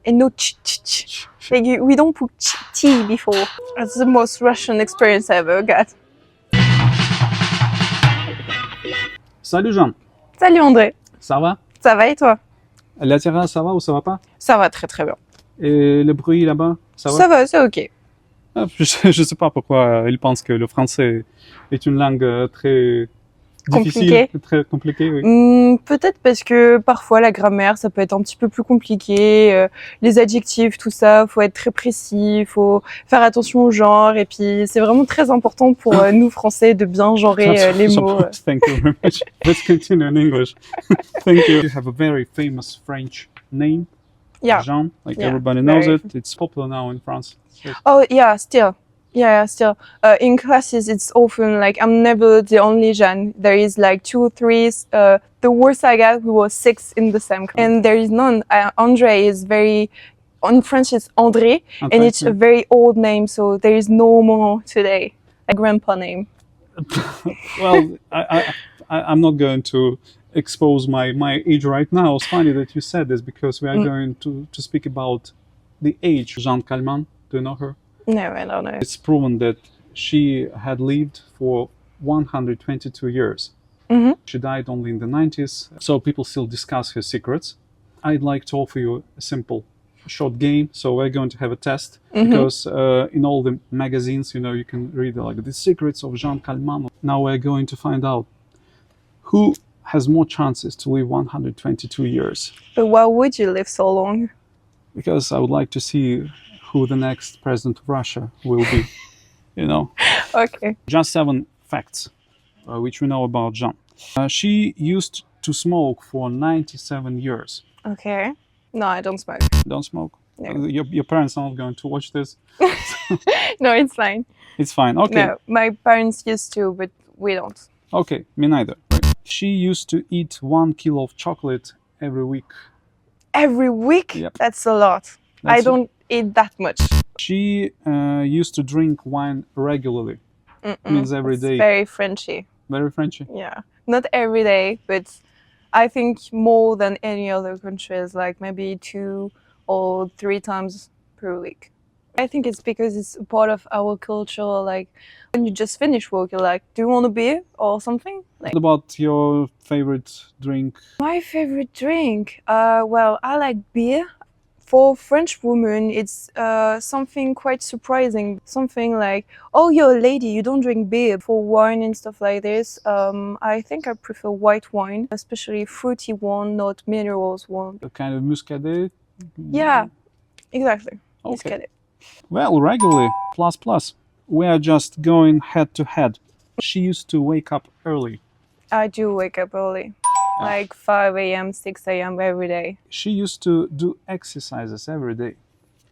And no ch. Like we don't put t before. That's the most Russian experience I ever got. Salut Jeanne. Salut André. Ça va? Ça va et toi? La terrasse, ça va ou ça va pas? Ça va très très bien. Et le bruit là-bas, ça va? Ça va, c'est ok. Ah, je sais pas pourquoi ils pensent que le français est une langue très difficile, très compliquée. Oui. Peut-être parce que parfois la grammaire ça peut être un petit peu plus compliqué, les adjectifs, tout ça, faut être très précis, faut faire attention au genre et puis c'est vraiment très important pour nous Français de bien genrer les mots. Thank you very much. Let's continue in English. Thank you. You have a very famous French name. Yeah. Jeanne, Yeah, everybody knows very. it. It's popular now in France. Oh yeah, still. Yeah, still. In classes, it's often like I'm never the only Jeanne. There is like 2 or 3. The worst I got, we were 6 in the same class. And there is none. André is very. In French, it's André, and it's a very old name, so there is no more today. A grandpa name. Well, I'm not going to expose my age right now. It's funny that you said this because we are going to speak about the age. Jeanne Calment, do you know her? No, I don't know. It's proven that she had lived for 122 years. Mm-hmm. She died only in the 90s, so people still discuss her secrets. I'd like to offer you a simple short game. So we're going to have a test because in all the magazines, you can read like the secrets of Jeanne Calment. Now we're going to find out who has more chances to live 122 years. But why would you live so long? Because I would like to see who the next president of Russia will be, Okay. Just 7 facts which we know about Jeanne. She used to smoke for 97 years. Okay. No, I don't smoke. Don't smoke? No. Your parents are not going to watch this? No, it's fine. It's fine, okay. No, my parents used to, but we don't. Okay, me neither. She used to eat 1 kilo of chocolate every week. Every week? Yep. That's a lot. I don't eat that much. She used to drink wine regularly. Means every day. Very Frenchy. Very Frenchy? Yeah. Not every day, but I think more than any other countries, like maybe 2 or 3 times per week. I think it's because it's a part of our culture. Like when you just finish work, you're like, do you want a beer or something? What about your favorite drink? My favorite drink? Well, I like beer. For French women, it's something quite surprising. Something like, oh, you're a lady, you don't drink beer. For wine and stuff like this, I think I prefer white wine, especially fruity one, not minerals one. A kind of muscadet? Yeah, exactly. Okay. Muscadet. Well, regularly, plus. We are just going head to head. She used to wake up early. I do wake up early. Like 5 a.m., 6 a.m. every day. She used to do exercises every day.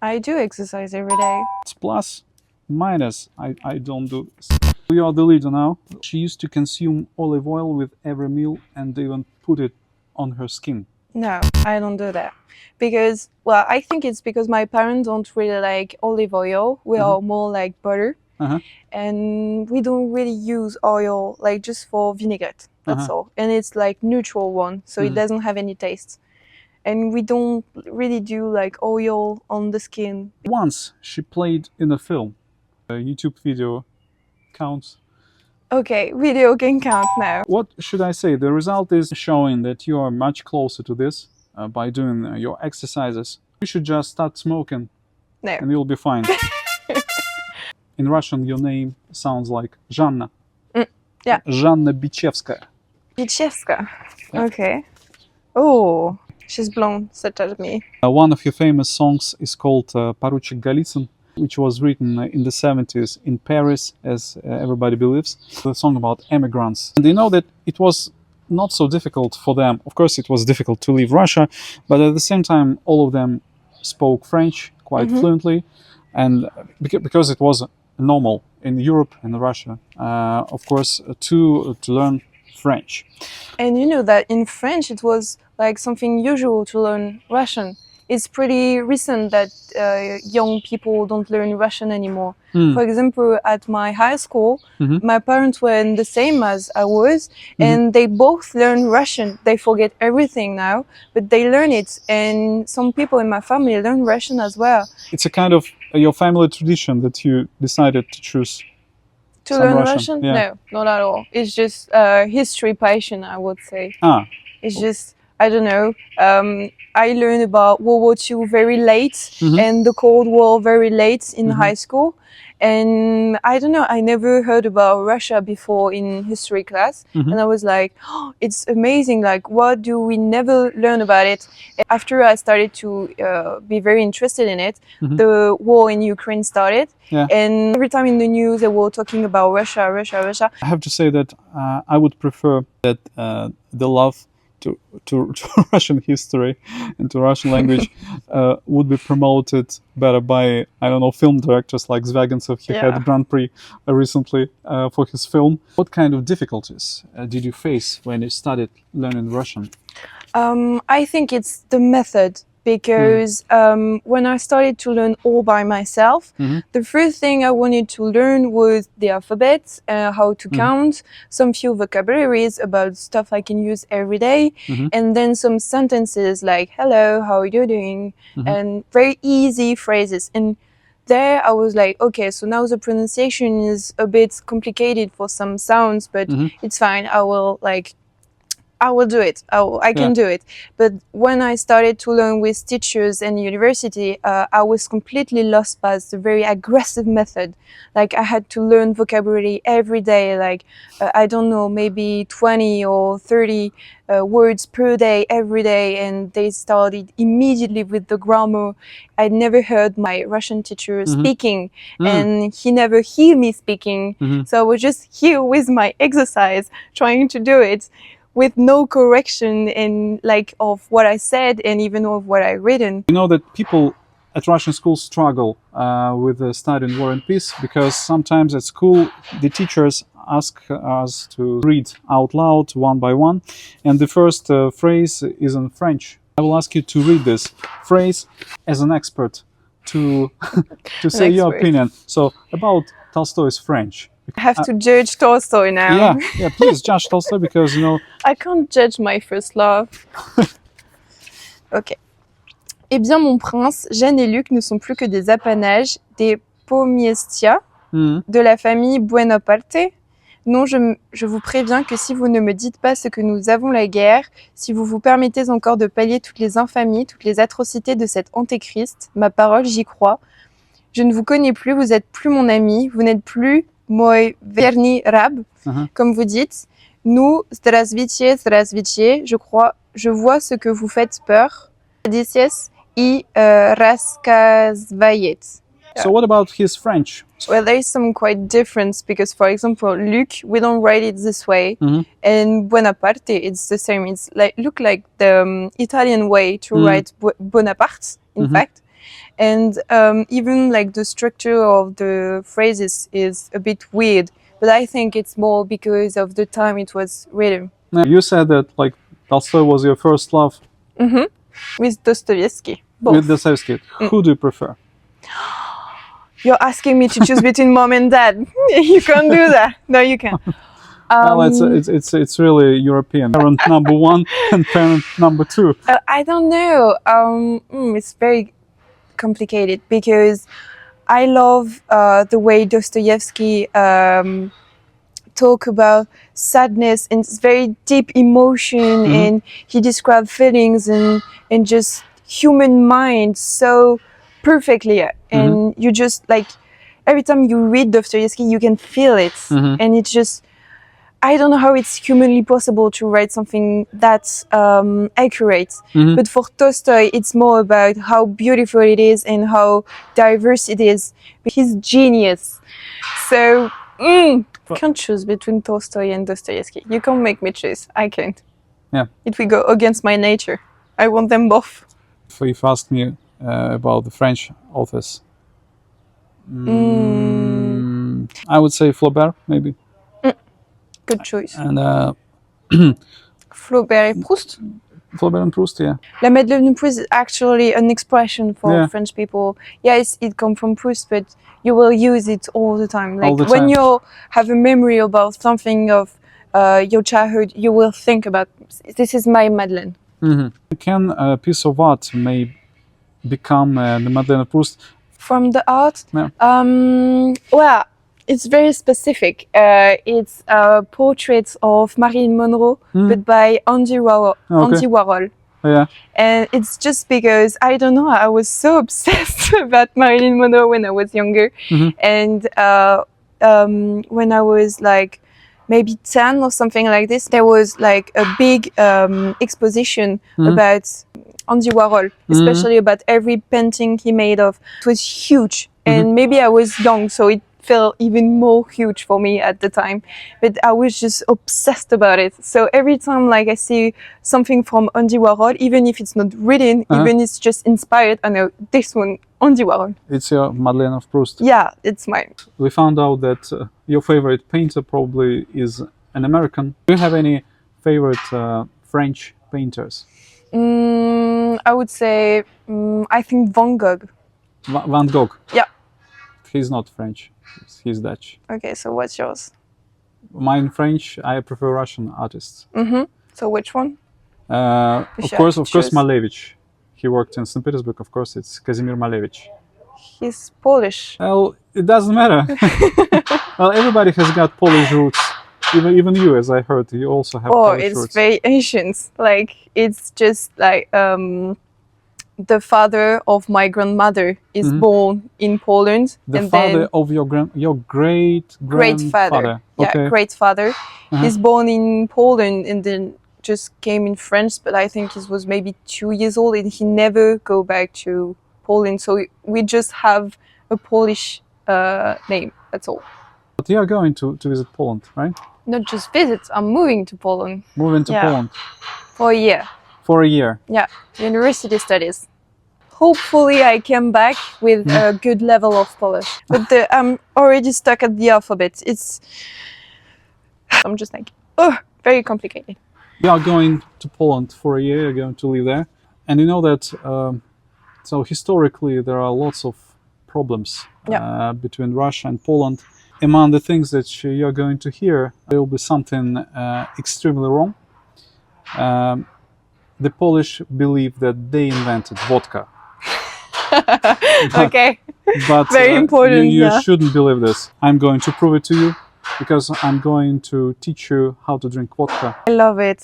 I do exercise every day. It's plus, minus, I don't do this. You are the leader now. She used to consume olive oil with every meal and even put it on her skin. No, I don't do that. Because, well, I think it's because my parents don't really like olive oil. We are more like butter. And we don't really use oil, like just for vinaigrette. That's all. And it's like neutral one, so it doesn't have any taste. And we don't really do like oil on the skin. Once she played in a film. A YouTube video counts. Okay, video can count now. What should I say? The result is showing that you are much closer to this by doing your exercises. You should just start smoking. No. And you'll be fine. In Russian, your name sounds like Жанна. Yeah. Жанна Бичевская. Бичевska. Okay. Oh, she's blonde, such as me. One of your famous songs is called Поручик Голицын, which was written in the 70s in Paris, as everybody believes. The song about immigrants. And they know that it was not so difficult for them. Of course, it was difficult to leave Russia, but at the same time, all of them spoke French quite fluently. And because it was normal in Europe and Russia, of course, to learn French. And you know that in French it was like something usual to learn Russian. it's pretty recent that young people don't learn Russian anymore. For example, at my high school, my parents were the same as I was, and they both learn Russian. They forget everything now, but they learn it. And some people in my family learn Russian as well. It's a kind of your family tradition that you decided to choose To some learn Russian? Yeah. No, not at all. It's just history passion, I would say. It's just, I don't know. I learned about World War II very late and the Cold War very late in high school. And I don't know, I never heard about Russia before in history class. And I was like, oh, it's amazing. Like, what do we never learn about it? After I started to be very interested in it, the war in Ukraine started. Yeah. And every time in the news, they were talking about Russia, Russia, Russia. I have to say that I would prefer that the love to Russian history and to Russian language would be promoted better by, I don't know, film directors like Zvyagintsov. He had Grand Prix recently for his film. What kind of difficulties did you face when you started learning Russian? I think it's the method. Because when I started to learn all by myself, the first thing I wanted to learn was the alphabet, how to count, some few vocabularies about stuff I can use every day, and then some sentences like, hello, how are you doing? And very easy phrases. And there I was like, okay, so now the pronunciation is a bit complicated for some sounds, but it's fine. I will do it. I can do it. But when I started to learn with teachers in university, I was completely lost by the very aggressive method. Like I had to learn vocabulary every day, like, I don't know, maybe 20 or 30 words per day, every day. And they started immediately with the grammar. I never heard my Russian teacher speaking and he never heard me speaking. So I was just here with my exercise, trying to do it, with no correction in of what I said and even of what I written. You know that people at Russian schools struggle with studying War and Peace because sometimes at school the teachers ask us to read out loud one by one, and the first phrase is in French. I will ask you to read this phrase as an expert to say your opinion. So about Tolstoy's French. I have to judge Tolstoy now. Yeah, please judge Tolstoy because, you know... I can't judge my first love. Ok. Eh bien, mon prince, Jeanne et Luc ne sont plus que des apanages des Pomiestia de la famille Buonaparte. Non, je vous préviens que si vous ne me dites pas ce que nous avons la guerre, si vous vous permettez encore de pallier toutes les infamies, toutes les atrocités de cet antéchrist, ma parole, j'y crois. Je ne vous connais plus, vous êtes plus mon ami, vous n'êtes plus moi verni rab, comme vous dites. Nous, zdravstvuyte, zdravstvuyte, je vois ce que vous faites peur. Odysseus и рассказывает. So what about his French? Well, there is some quite difference because, for example, Luc, we don't write it this way, and Buonaparte, it's the same. It's look like the Italian way to write Bonaparte, in fact. And even like the structure of the phrases is a bit weird, but I think it's more because of the time it was written. You said that like Tolstoy was your first love. With Dostoevsky. Both. With Dostoevsky. Who do you prefer? You're asking me to choose between mom and dad. You can't do that. No, you can't. Well, it's really European. Parent number one and parent number two. I don't know. It's very complicated because I love the way Dostoevsky talk about sadness and very deep emotion, and he described feelings and just human mind so perfectly, and you just like every time you read Dostoevsky you can feel it, and it's just, I don't know how it's humanly possible to write something that's accurate. But for Tolstoy, it's more about how beautiful it is and how diverse it is. He's genius. So, I can't choose between Tolstoy and Dostoevsky. You can't make me choose. I can't. Yeah. It will go against my nature. I want them both. If you asked me about the French authors, I would say Flaubert, maybe. Good choice. And Flaubert et Proust? Flaubert and Proust, yeah. La madeleine de Proust is actually an expression for French people. Yes, it comes from Proust, but you will use it all the time. Like when you have a memory about something of your childhood, you will think about, this is my madeleine. Can a piece of art may become the Madeleine of Proust? From the art? Yeah. Well, it's very specific. It's portraits of Marilyn Monroe, but by Andy Warhol. Yeah. And it's just because, I don't know, I was so obsessed about Marilyn Monroe when I was younger. And when I was like maybe 10 or something like this, there was like a big exposition about Andy Warhol, especially about every painting he made of. It was huge. And maybe I was young, so it felt even more huge for me at the time. But I was just obsessed about it. So every time like I see something from Andy Warhol, even if it's not written, even if it's just inspired, I know this one, Andy Warhol. It's your Madeleine of Proust? Yeah, it's mine. We found out that your favorite painter probably is an American. Do you have any favorite French painters? I would say, I think Van Gogh. Van Gogh? Yeah. He's not French, he's Dutch. Okay, so what's yours? Mine French, I prefer Russian artists. So which one? Of course, Malevich. He worked in St. Petersburg, of course, it's Kazimir Malevich. He's Polish. Well, it doesn't matter. Well, everybody has got Polish roots. Even you, as I heard, you also have Polish roots. Oh, it's very ancient. Like, it's just like the father of my grandmother is born in Poland. The father of your great-grandfather. Yeah, great father. He's born in Poland and then just came in France, but I think he was maybe 2 years old and he never go back to Poland. So we just have a Polish name, that's all. But you are going to visit Poland, right? Not just visit, I'm moving to Poland. Moving to Poland? For a year. For a year? Yeah, university studies. Hopefully I came back with a good level of Polish. But I'm already stuck at the alphabet. I'm just like, very complicated. You are going to Poland for a year, you're going to live there. And you know that, so historically there are lots of problems between Russia and Poland. Among the things that you're going to hear, there will be something extremely wrong. The Polish believe that they invented vodka. Okay, but very important. You shouldn't believe this. I'm going to prove it to you because I'm going to teach you how to drink vodka. I love it.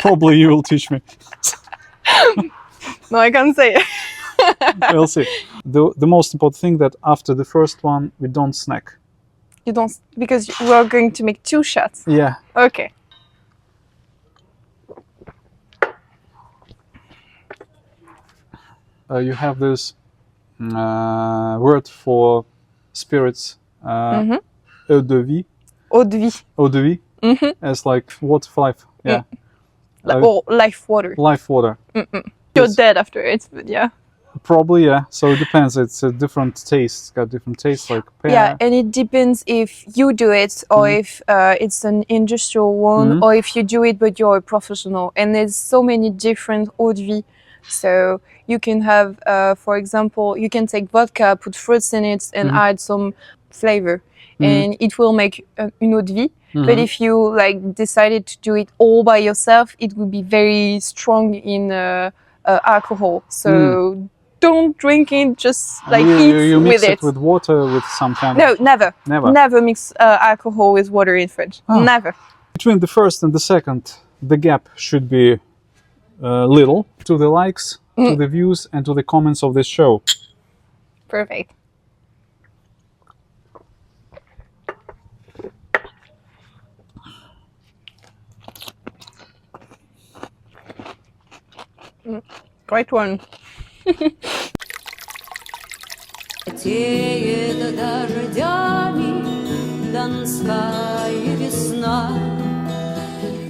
Probably you will teach me. No, I can't say it. We'll see. The most important thing that after the first one, we don't snack. You don't, because we are going to make 2 shots. Yeah. Okay. You have this word for spirits, eau de vie. Eau de vie. Eau de vie. As like water for life. Yeah. Or life water. Life water. You're dead after it, but yeah. Probably, yeah. So it depends. It's a different taste. It's got different tastes, like pear. Yeah, and it depends if you do it or if it's an industrial one, or if you do it but you're a professional. And there's so many different eau de vie. So you can have, for example, you can take vodka, put fruits in it, and add some flavor, and it will make une eau de vie. But if you like decided to do it all by yourself, it would be very strong in alcohol. So don't drink it, just like eat you mix with it with water, with some kind of... No, never. Never mix alcohol with water in French. Never. Between the first and the second, the gap should be little to the likes, to the views, and to the comments of this show. Perfect. Great one. Теет дождями донская весна.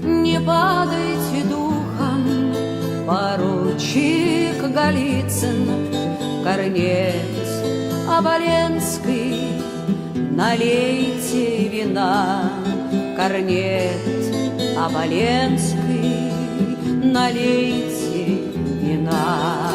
Не падайте духом, поручик Голицын, корнец Оболенский, налейте вина, корнец Оболенский, налейте вина.